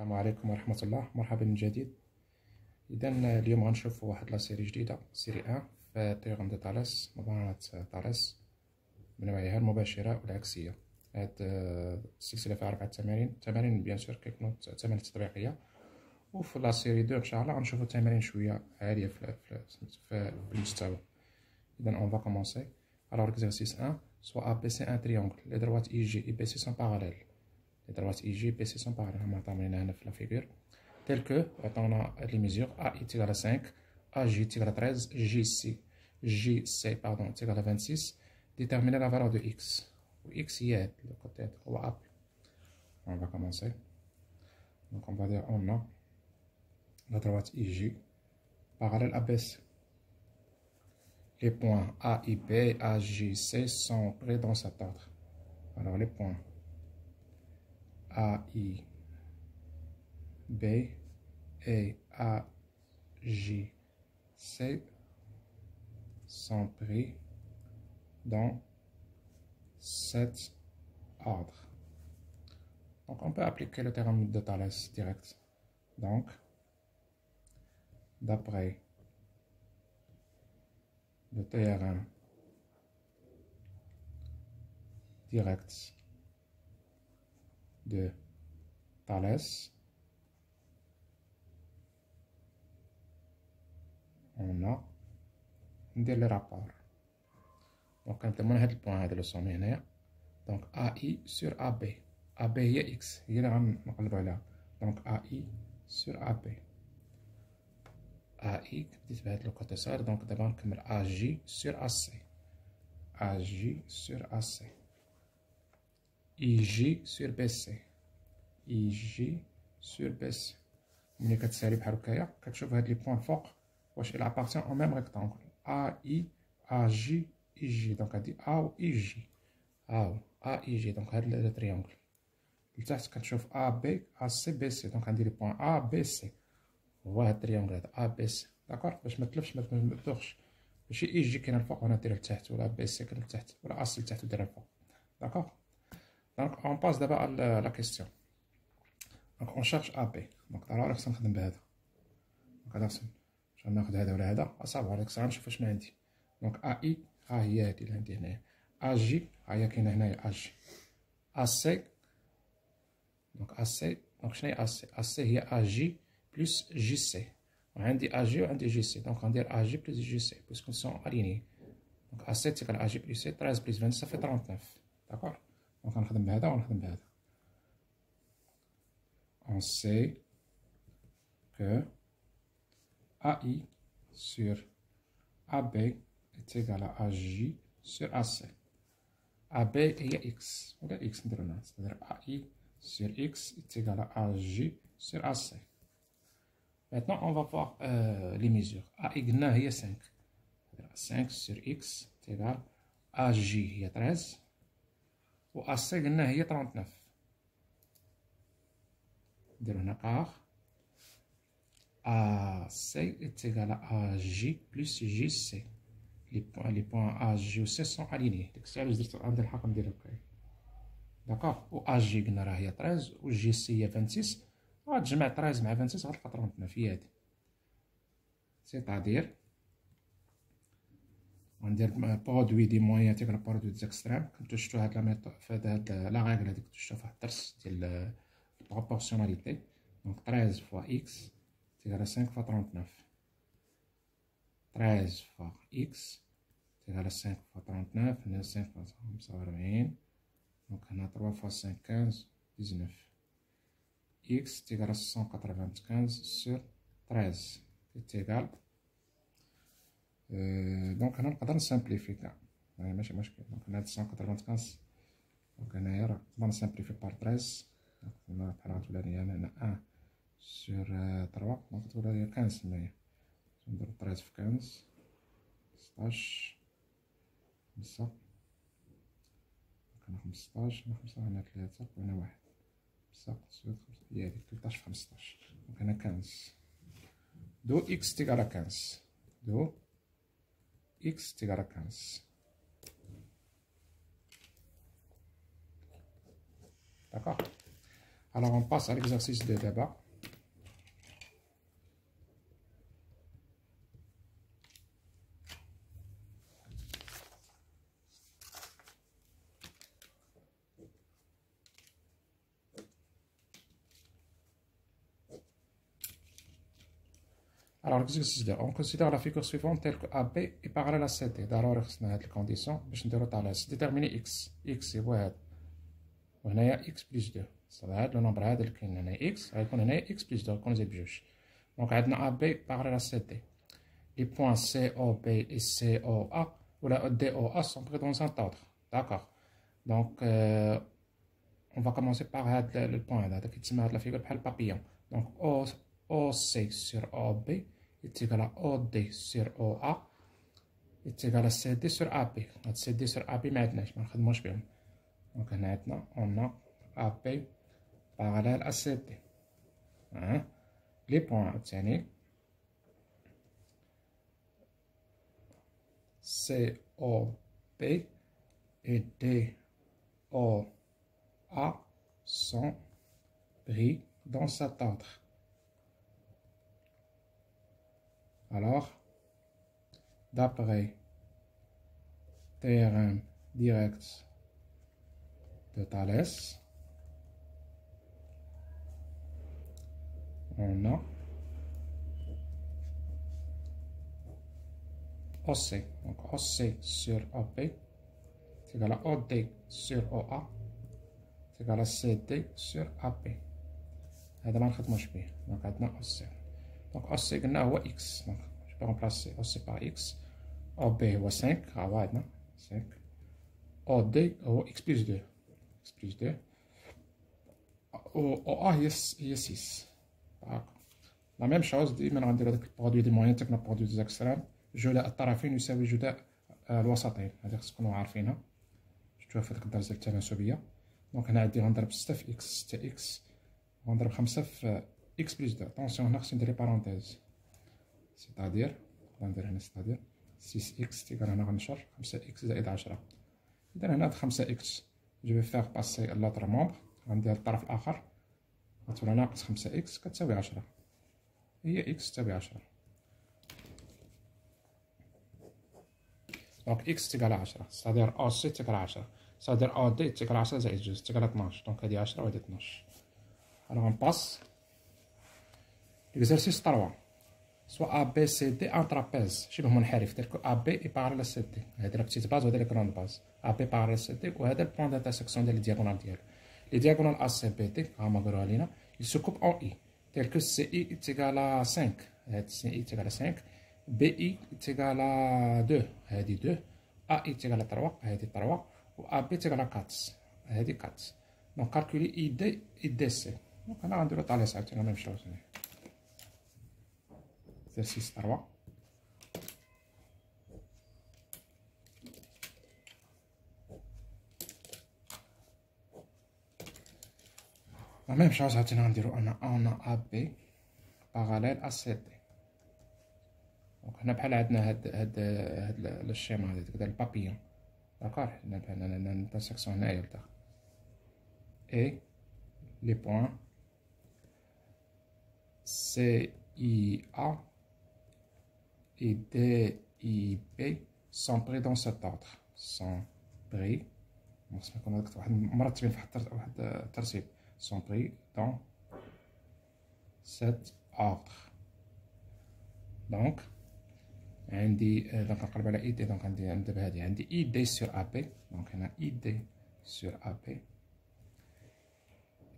السلام عليكم ورحمة الله، مرحبا من جديد. إذا اليوم غنشوفوا واحد لا سيري جديدة، سيري 1 في تيغرام دو طاليس، مباراة طاليس بنوعها المباشرة والعكسية. هاد السلسلة فيها 4 تمارين بيان سور كيكونوا تمارين تطبيقية، وفي لا سيري 2 إن شاء الله غنشوفوا تمارين شوية عالية في المستوى. إذا اون فا كومونسي. Alors l'exercice 1, soit ABC un triangle, les droites IG et BC sont parallèles. Les droites IG et BC sont parallèles, on va la figure. Tel que, on a les mesures A est égal à 5, AJ est égal à 13, JC pardon, est égal à 26. Déterminer la valeur de X. X y est le côté droit. On va commencer. Donc on va dire on a la droite IG parallèle à BC. Les points A et B, A, J, C sont pris dans cet ordre. Alors les points A, I, B et A, J, C sont pris dans cet ordre. Donc on peut appliquer le théorème de Thalès direct. Donc, d'après le théorème direct de Thalès, on a le rapport. Donc, quand on a le point de leçon, donc AI sur AB. AB est X. Donc AI sur AB. AI, le côté sort, donc d'abord comme AJ sur AC. AJ sur AC. IJ sur BC. IJ sur BC. ملي كتسالي بحال هكايا كتشوف هاد لي بوين فوق واش il appartient au même rectangle. AI, AJ, IJ. donc هادي A و IJ. A, IJ. donc هاد لو تريانغل. لتحت كتشوف AB, AC, BC. donc عندي لي بوين A, BC. هو هاد التريونغل هذا ا بي سي. داكوغ باش متلفش متدوخش، ماشي اي جي كاين الفوق وانا ندير لتحت، ولا بي سي كاين لتحت، ولا اس لتحت ودير الفوق. داكوغ. دونك اون باس دابا لا كيستيون. دونك اون شارج ا بي. دونك ضروري خصنا نخدم بهذا. دونك هذا خصنا ناخد هذا ولا هذا، اصاوب عليك صافي نشوف واش ما عندي. دونك ا اي ها هي هادي اللي عندي هنايا، ا جي ها هي كاينه هنايا ا جي، ا سي. دونك ا سي، دونك شنو هي ا سي؟ ا سي هي ا جي plus JC. وعندي AG وعندي JC. donc on va dire AG plus JC puisqu'ils sont alignés. donc A7 égale AG plus C, 13 plus 20 ça fait 39. d'accord. donc on va faire ça. On sait que AI sur AB est égal à AJ sur AC. AB est X. On a X, c'est-à-dire AI sur X est égal à AJ sur AC. Maintenant, on va voir les mesures. AI est 5. 5 sur X est égal à AJ est 13. Et AC est 39. AC est égal à AJ plus JC. Les points AJ et C sont alignés. D'accord. Et AJ est 13 et JC est 26. غتجمع 13 مع 26 غتلقى 39 هي هادي. سيتادير غندير برودوي دي مويان تيكال برودوي دي زيكستريم. كنتو شفتو هاد لا ميثود في هاد لا ريغل هاديك كنتو شفتو في واحد الدرس ديال البروبورسيوناليتي. دونك 13 فوا اكس تيكال 5 فوا 39. 13 فوا اكس تيكال 5 فوا 39. هنا 5 فوا 45. دونك هنا 3 فوا 5 15 19. X est égal à 195 sur 13 est égal. Donc on va simplifier. ماشي مشكل. donc on a 195. donc هنايا راه simplifier par 13. donc هنا بحال غتولي هنا 1 sur 3. donc غتولي 15 هنايا. نديرو 13 في 15 16 5. هنا 15 هنا 5 هنا 3 وهنا 1. 5 هي هادي 13 في 15. دونك هنا 15. دو إكس تيغال 15. دو إكس تيغال 15. داكوغ. Alors on passe à l'exercice 2 d'abord. Alors l'exercice 2, on considère la figure suivante telle que AB est parallèle à CD. ضروري خصنا هاد الكونديسيون باش نديرو طالس. déterminer x. x هو هاد وهنايا x بلس 2. صافي هاد لو نومبر هذا اللي كاين هنا x غيكون هنايا x بلس 2 غيكون زيد بجوج. دونك عندنا AB parallèle à CD. Les points COB et COA ou la DOA sont pris dans un ordre. D'accord. Donc on va commencer par le point là qui est la figure بحال papillon. Donc OC sur OB est égal à OD sur OA est égal à CD sur AB. CD sur AB ما عندناش ما نخدموش بهم. Donc هنا عندنا on a AB parallèle à CD. Hein? Les points الثاني COB et DOA sont pris dans cet ordre. Alors, d'après théorème direct de Thalès, on a OC. Donc OC sur OP c'est égal à OD sur OA c'est égal à CD sur AP. هذا ما نخدموش به. Donc عندنا OC. Donc OC قلنا هو X. Donc je peux remplacer OC par X. OB هو 5. ها عندنا 5. OD هو X plus 2. X plus 2. OA هي 6. La même chose ديما غندير هذاك البرودوي دي موين تكنا برودوي دي زاكستريم. جداء الطرفين يساوي جداء الوسطين. هذه خصكم تكونوا عارفينها. شفتوها في هذيك الدرجة التناسبية. دونك هنا عندي غنضرب 6 في إكس 6 إكس غنضرب 5 في إكس بلس 2. أطونسيون هنا خصني ندير لي بارونتيز. سيتادير غندير هنا سيتادير 6 إكس تيكال هنا غنشر 5 إكس زائد 10. إذا هنا هاد 5 إكس جو في فيغ باسي لوطر مومبر. غندير الطرف الآخر غتولي ناقص 5 إكس كتساوي 10. هي إكس تساوي 10. دونك إكس تيكال 10 c'est-à-dire أو سي تيكال 10 c'est-à-dire أو دي تيكال 10 زائد جوج تيكال 12. دونك هادي 10 وهادي 12. Alors on passe l'exercice 3. Soit ABCD un trapèze شبه منحرف tel que AB est parallèle à CD. هادي لا بتيت باز وهادي لا كروند باز. AB parallèle à CD وهذا البوان d'intersection ديال الدياغونال ديالو. Les diagonales ACBD هما قالوها لينا ils se coupent en I tel que CI est égal à 5. هاد CI est égal à 5. BI est égal à 2. هادي 2. AI est égal à 3. هادي 3. و AB est égal à 4. هادي 4. Donc calculer ID et DC. Donc هنا غنديرو طاليس عاوتاني ميم شوز. exercice 3. La même chose عاوتاني غنديرو أنا AB parallèle à CD. دونك هنا بحال عندنا هاد الشيما هذا داك البابيون. داكور هنا بحال هنا الانترسيكسيون هنايا لداخل. Et les points CIA et DIB sont pris dans cet ordre. Sont pris. خصنا نكون واحد مرتبين في واحد الترتيب. Sont pris dans cet ordre. Donc عندي دونك نقلب على اي دي. دونك عندي دابا هادي عندي اي دي سور ا بي. دونك هنا اي دي سور ا بي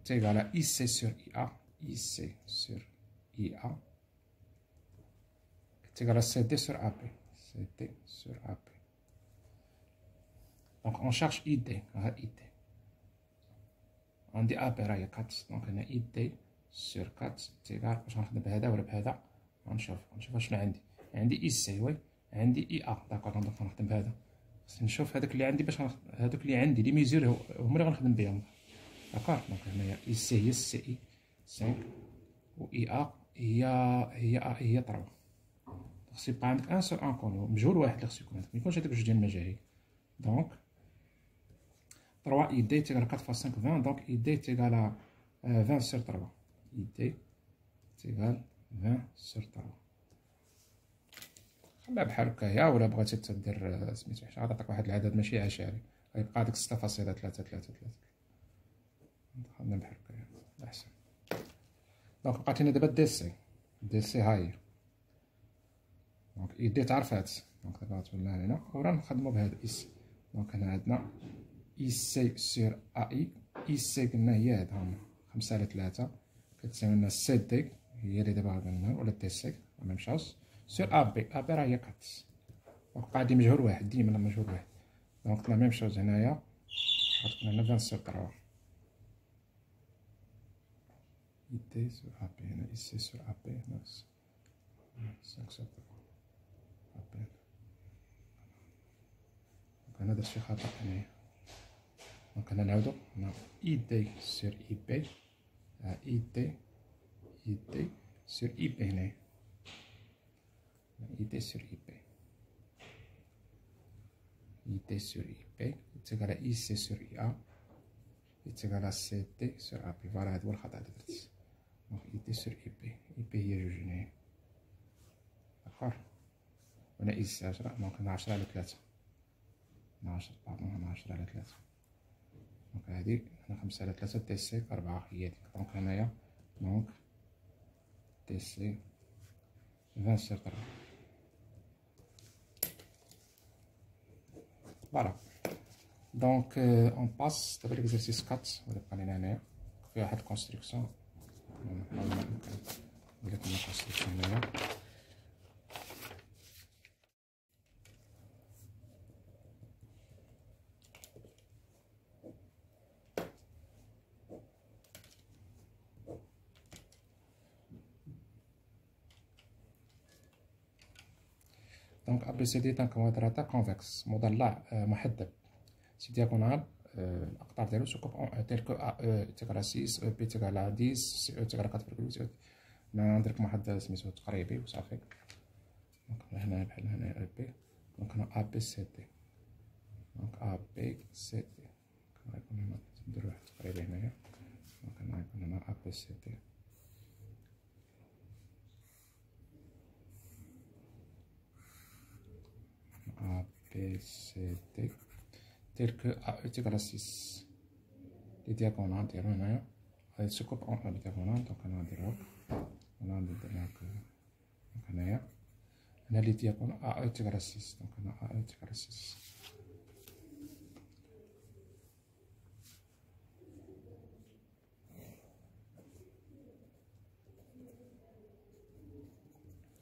تيغال على اي سي سور اي ا. اي سي سور اي ا تيغال على سي دي سور ا بي. سي دي سور ا بي. دونك اون شارج اي دي. ها اي دي عندي ا بي راهي 4. دونك هنا اي دي سور 4 تيغال باش غنخدم بهذا ولا بهذا. غنشوف شنو عندي اي سي وي عندي اي ا. داكور دونك غنخدم بهذا. خصني نشوف هذاك اللي عندي باش هذوك اللي عندي لي ميزور هما اللي غنخدم بهم. داكور دونك هنايا اي سي هي السي اي 5 و اي ا هي 3. خصو يبقى عندك ان سول انكونو مجهول واحد اللي خصو يكون عندك. ميكونش هذاك جوج ديال المجاهيل. دونك 3 اي دي تيغال 4 فاس 5 20. دونك اي دي تيغال 20 sur 3 ID تيغال 20 sur 3. خليها بحال هكايا، ولا بغيتي تدير سميتو حاجه غتعطيك واحد العدد ماشي عشري، غيبقى ديك 6.333. خلينا بحال هكايا احسن. دونك بقات لنا دابا دي سي ها هي. دونك ايدي تعرفات، دونك دابا غتولي هنا وراه نخدمو بهاد اس. دونك هنا عندنا اي سي سور ا اي سي قلنا هي هاد هما 5/3 كتساوي لنا سي دي هي اللي دابا قلنا، ولا دي سي ما مشاوش سور ا بي راه هي كاتس. دونك بقى عندي مجهول واحد ديما مجهول واحد. دونك لا ميم شوز هنايا غتكون هنا 20 sur 3 اي دي سور ا بي، هنا اي سي سور ا بي هنا 5 sur 3 ا بي. دونك هنا درت شي خطأ هنايا. دونك هنا نعاودو هنا اي دي سور اي بي، اي دي سور اي بي هنايا، اي دي سور اي بي، اي دي سور اي بي يتساوي اي سي سور اي ا يتساوي سي دي سور ا بي. فوالا هاد هو الخطأ اللي درت. دونك اي دي سور اي بي، اي بي هي جوج هنايا داكور. هنا اي سي 10، دونك هنا 10/3 هنا 10 باردون هنا 10/3. دونك هادي هنا 5/3 دي سي 4 هي ديك. دونك هنايا دونك دي سي 20 sur 3. فوالا دونك اون باس دابا ليكزارسيس 4 اللي بقى لينا هنايا فيه واحد الكونستركسيون. نحاول ما يمكن ندير لكم الكونستركسيون هنايا. دونك ا بي سي دي ان كوادراتا كونفكس مضلع محدب سي دياغونال. الاقطار ديالو سكوب اون تيل كو ا او تيغرا 6 او بي تيغرا 10 سي او تيغرا 4.8. انا ندير لكم واحد سميتو تقريبي وصافي. دونك هنا بحال هنا او بي. دونك هنا ا بي سي دي، دونك ا بي سي دي غيكون هنا ندير واحد تقريبي هنايا. دونك هنا غيكون هنا ا بي سي دي A B C D tel que A est égal à 6. Les diagonales ديالو هنايا غادي تسكب اون لي diagonale. دونك انا ندير هاك انا ندير هاك. دونك هنايا هنا لي diagonale A est égal à 6. دونك هنا A est égal à 6.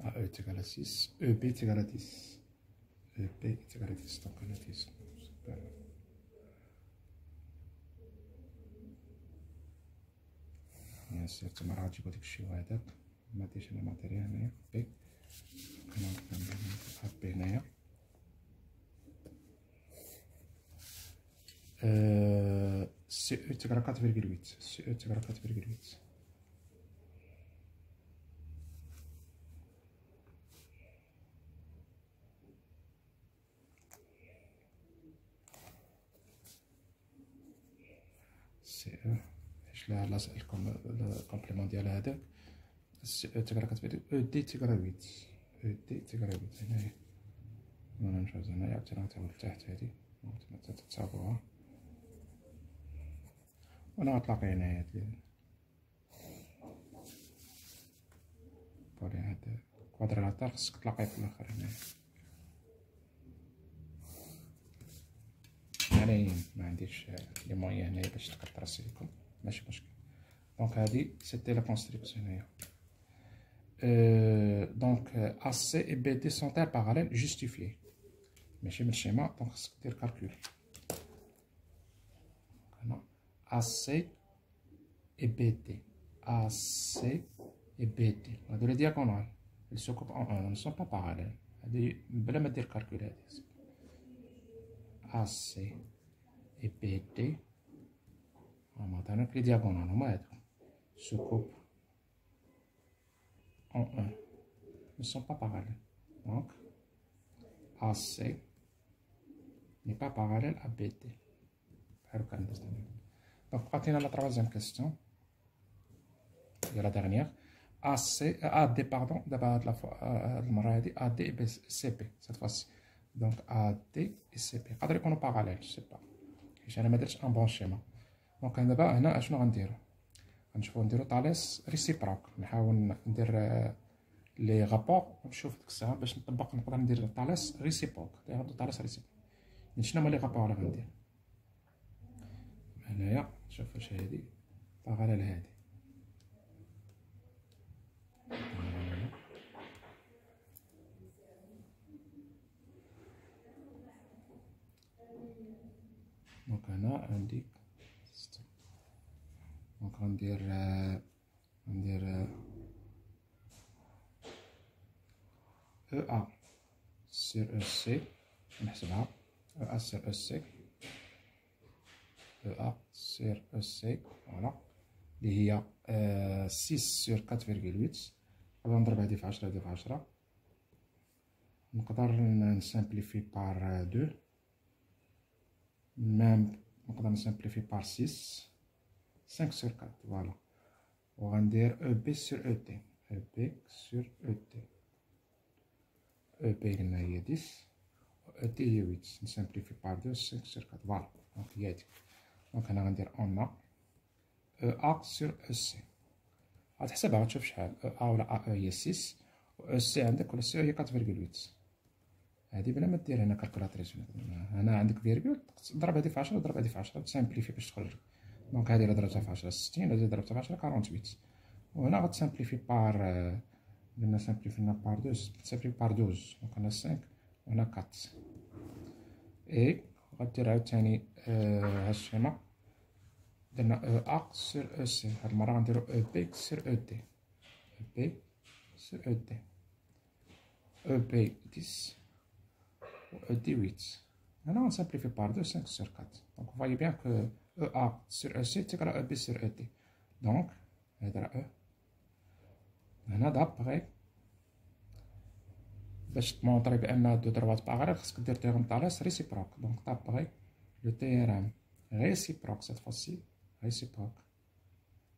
A est égal à 6. E B est égal à 10. E B est égal à 10. دونك هنا 10. يا سير تما راه غتجيبو داكشي وهداك ما ديرش انا ماتيريال هنايا بي. هنا ندير بي هنايا سي او تيغرا 4.8. سي او تيغرا 4.8. سي او لا لاصق لكم الكومبليمون ديال هذاك. سي او تيغرا 4.8 او دي تيغرا 8. او دي تيغرا 8 هنايا. انا نمشيو هنايا عاوتاني نتعاود لتحت هادي تما تتصاوبوها وانا غتلاقي هنايا هاد بولي هاد كوادراتار خصك تلاقيه في الاخر هنايا. يعني ما عنديش لي مويان هنايا باش تكترسي لكم ماشي مشكل. دونك هادي سيتي لا كونستركسيون هنايا. دونك ا سي اي بي دي سون تاع باراليل جوستيفيي ماشي من الشيما. دونك خصك دير كالكول. هنا ا سي اي بي دي ا سي اي بي دي هادو لي دياغونال السكوب اون ان سون با باراليل. هادي بلا ما دير كالكول هادي ا سي اي بي دي هما هادوك لي دياغونال هما هادو سكوب en 1 ne sont pas parallèles. Donc, AC n'est pas parallèle à BD. Donc, on a la troisième question. هي لا ديرنيير. A D باردون، دابا هاد المرة هادي A D et C P cette fois-ci. Donc A D et C P يقدر يكونوا باراليل، جو سي با، حيت أنا مدرتش ان بون شيما. دونك دابا هنا اشنو غنديرو؟ غنشوفو نديرو طاليس ريسيبروك، نحاول ندير لي غابور ونشوف ديك الساعة باش نطبق نقدر ندير طاليس ريسيبروك. غندير طاليس ريسيبروك. شنو هما لي غابور اللي غندير؟ هنايا شوف واش هادي باراليل هادي، دونك هنا عندي دونك غندير او ا سير او سي، نحسبها او ا سير او سي، او ا سير او سي فوالا، اللي هي 6 سور 4.8. نقدر نضرب هادي في 10 هادي في 10، نقدر نسامبليفي بار 2، ميم نقدر نسامبليفي بار 6 سور 4 فوالا. وغندير او بي سور او تي، او بي سور او تي، او بي قلنا هي 10 و او تي هي 8، نسامبليفي بار 2 5 سور 4 فوالا. دونك هي هاديك. دونك هنا غندير اون ا او ا سور او سي، غتحسبها غتشوف شحال او ا ولا ا هي 6 و او سي عندك ولا سي هي 4.8. هادي بلا ما دير هنا كالكولاتريس، هنا عندك فيرغول، ضرب هادي في 10 ضرب هادي في 10 تسامبليفي باش تخرج. دونك هادي الا ضربتها في 10 60، هادي ضربتها في 10 48. وهنا غتسامبليفي بار، قلنا سامبليفينا بار 2، تسامبليفي بار 12، دونك هنا 5 وهنا 4. اي غدير عاوتاني هالشيما، درنا او ا سور او سي، هاد المرة غنديرو او بي سور او دي، او بي سور او دي، او بي 10 و او دي 8. هنا غنسامبليفي بار 2 5 سور 4. دونك فوايي بيان كو او ا سور او سي تيكرا او بي سور او دي. دونك هذا راه او هنا دابغي باش تمونطري بان هاد دو دروات باغاليل خصك دير تيغم طاليس ريسيبروك. دونك دابغي لو تيرام réciproque cette fois-ci, réciproque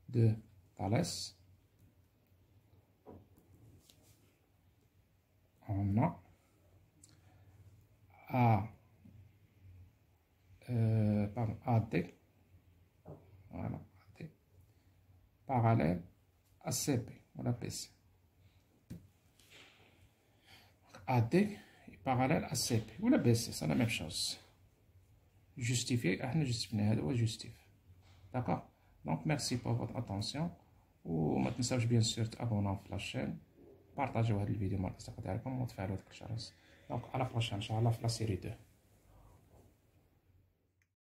de Thalès, on a AD, voilà, AD, parallèle à CP, on a PC. AD est parallèle à CP, ou la BC, c'est la même chose. Justifier, احنا جوستيفينا، هذا هو جوستيف. داكوغ. دونك ميرسي بور فوتر اتونسيون، وما تنساوش بيان سور تابوناو في لاشين، بارطاجيو هذا الفيديو مع الاصدقاء ديالكم وتفعلوا داك الجرس. دونك على بروشين ان شاء الله في لا سيري 2.